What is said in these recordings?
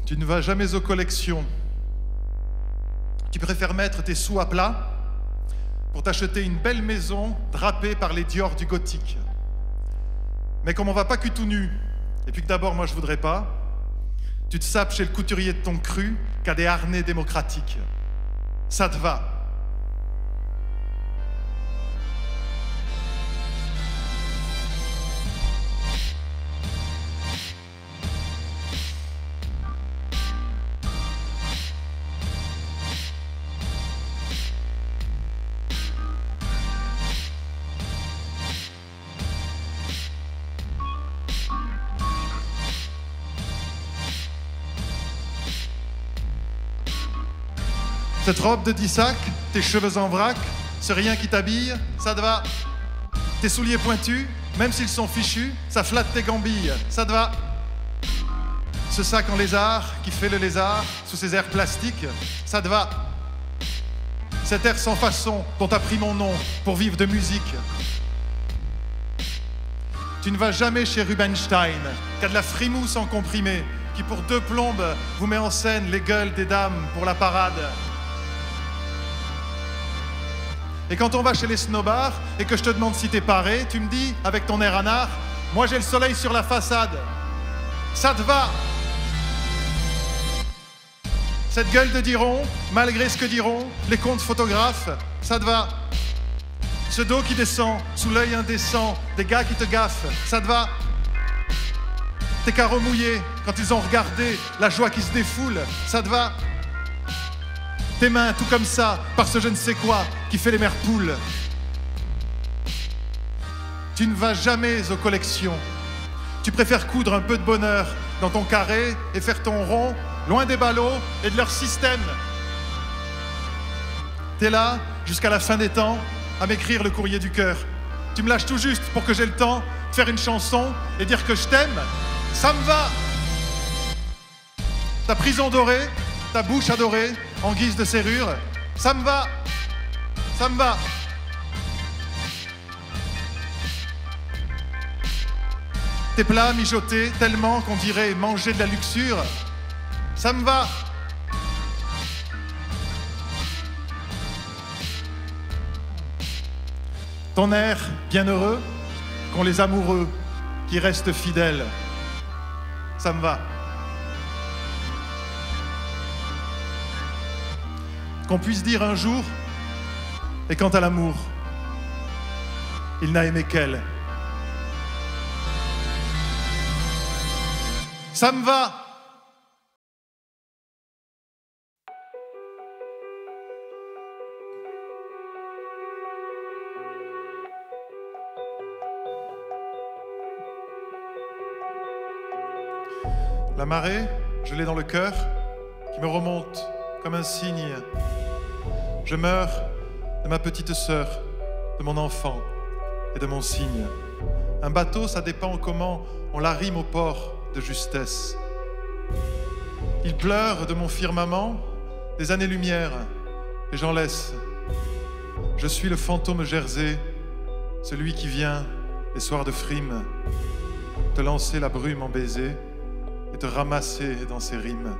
Tu ne vas jamais aux collections. Tu préfères mettre tes sous à plat pour t'acheter une belle maison drapée par les Dior du gothique. Mais comme on va pas cul tout nu, et puis que d'abord moi je voudrais pas, tu te sapes chez le couturier de ton cru qu'à des harnais démocratiques. Ça te va. Cette robe de 10 sacs, tes cheveux en vrac, ce rien qui t'habille, ça te va. Tes souliers pointus, même s'ils sont fichus, ça flatte tes gambilles, ça te va. Ce sac en lézard qui fait le lézard sous ses airs plastiques, ça te va. Cet air sans façon dont t'as pris mon nom pour vivre de musique. Tu ne vas jamais chez Rubinstein, qui a de la frimousse en comprimé, qui pour 2 plombes vous met en scène les gueules des dames pour la parade. Et quand on va chez les snobards et que je te demande si t'es paré, tu me dis, avec ton air anard, moi j'ai le soleil sur la façade. Ça te va. Cette gueule de Diron, malgré ce que diront les comptes photographes, ça te va. Ce dos qui descend sous l'œil indécent des gars qui te gaffent, ça te va. Tes carreaux mouillés quand ils ont regardé la joie qui se défoule, ça te va. Tes mains tout comme ça, par ce je ne sais quoi qui fait les mères poules. Tu ne vas jamais aux collections. Tu préfères coudre un peu de bonheur dans ton carré et faire ton rond, loin des ballots et de leur système. T'es là, jusqu'à la fin des temps, à m'écrire le courrier du cœur. Tu me lâches tout juste pour que j'ai le temps de faire une chanson et dire que je t'aime. Ça me va. Ta prison dorée, ta bouche adorée, en guise de serrure, ça me va. Ça me va. Tes plats mijotés tellement qu'on dirait manger de la luxure, ça me va. Ton air bienheureux, qu'ont les amoureux qui restent fidèles, ça me va. Qu'on puisse dire un jour, et quant à l'amour, il n'a aimé qu'elle. Ça me va. La marée, je l'ai dans le cœur, qui me remonte comme un cygne. Je meurs de ma petite sœur, de mon enfant et de mon cygne. Un bateau, ça dépend comment on l'arrime au port de justesse. Il pleure de mon firmament des années-lumière et j'en laisse. Je suis le fantôme Jersey, celui qui vient les soirs de frime te lancer la brume en baiser et te ramasser dans ses rimes.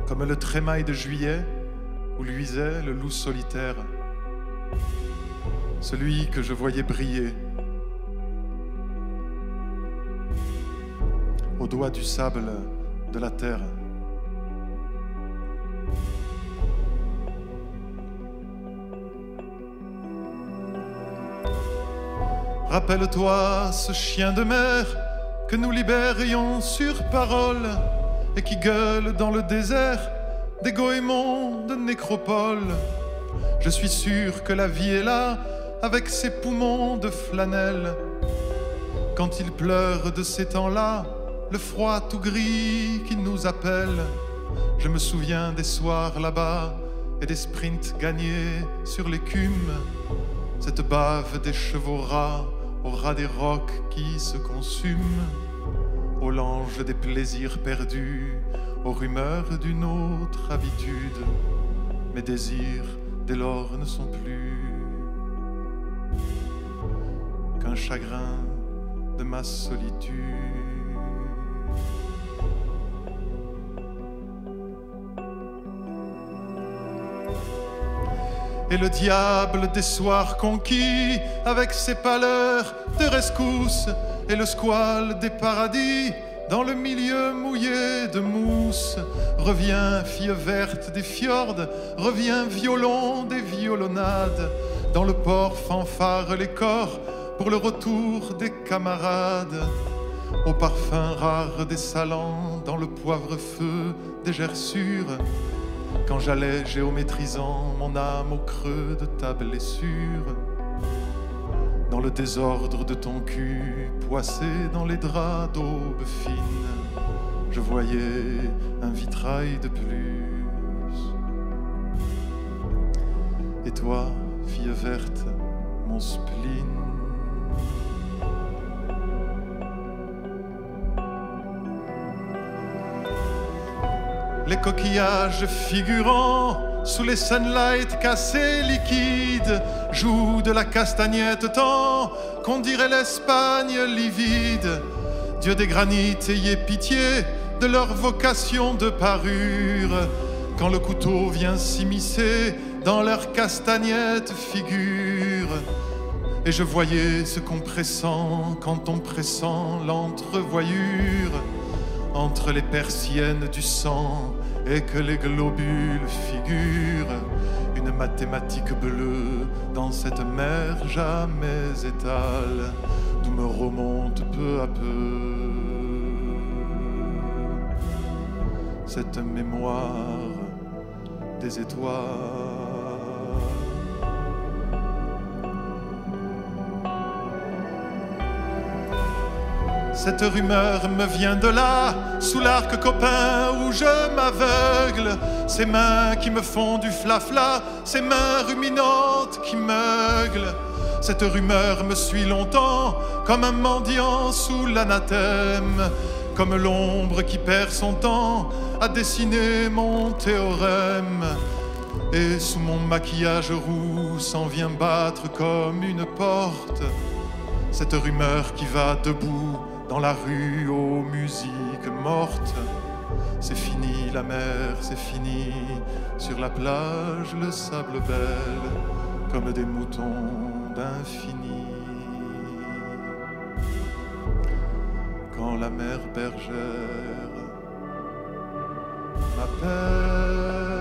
Comme le trémail de juillet où luisait le loup solitaire, celui que je voyais briller au doigt du sable de la terre. Rappelle-toi ce chien de mer que nous libérions sur parole et qui gueule dans le désert des goémons de nécropole. Je suis sûr que la vie est là avec ses poumons de flanelle. Quand il pleure de ces temps-là, le froid tout gris qui nous appelle. Je me souviens des soirs là-bas et des sprints gagnés sur l'écume. Cette bave des chevaux ras au ras des rocs qui se consument, au lange des plaisirs perdus, aux rumeurs d'une autre habitude. Mes désirs dès lors ne sont plus qu'un chagrin de ma solitude. Et le diable des soirs conquis, avec ses pâleurs de rescousse, et le squale des paradis, dans le milieu mouillé de mousse. Reviens, fille verte des fjords, reviens, violon des violonnades. Dans le port fanfare les corps, pour le retour des camarades. Au parfum rare des salants, dans le poivre-feu des gerçures. Quand j'allais géométrisant mon âme au creux de ta blessure. Dans le désordre de ton cul, poissé dans les draps d'aube fine, je voyais un vitrail de plus. Et toi, fille verte, mon spleen. Les coquillages figurants sous les sunlights cassés liquides jouent de la castagnette tant qu'on dirait l'Espagne livide. Dieu des granites, ayez pitié de leur vocation de parure quand le couteau vient s'immiscer dans leur castagnette figure. Et je voyais ce qu'on pressent quand on pressent l'entrevoyure entre les persiennes du sang et que les globules figurent une mathématique bleue dans cette mer jamais étale d'où me remonte peu à peu cette mémoire des étoiles. Cette rumeur me vient de là, sous l'arc copain où je m'aveugle. Ces mains qui me font du flafla, ces mains ruminantes qui meuglent. Cette rumeur me suit longtemps, comme un mendiant sous l'anathème, comme l'ombre qui perd son temps à dessiner mon théorème. Et sous mon maquillage roux s'en vient battre comme une porte cette rumeur qui va debout dans la rue aux musiques mortes. C'est fini la mer, c'est fini sur la plage le sable belle, comme des moutons d'infini. Quand la mer bergère m'appelle.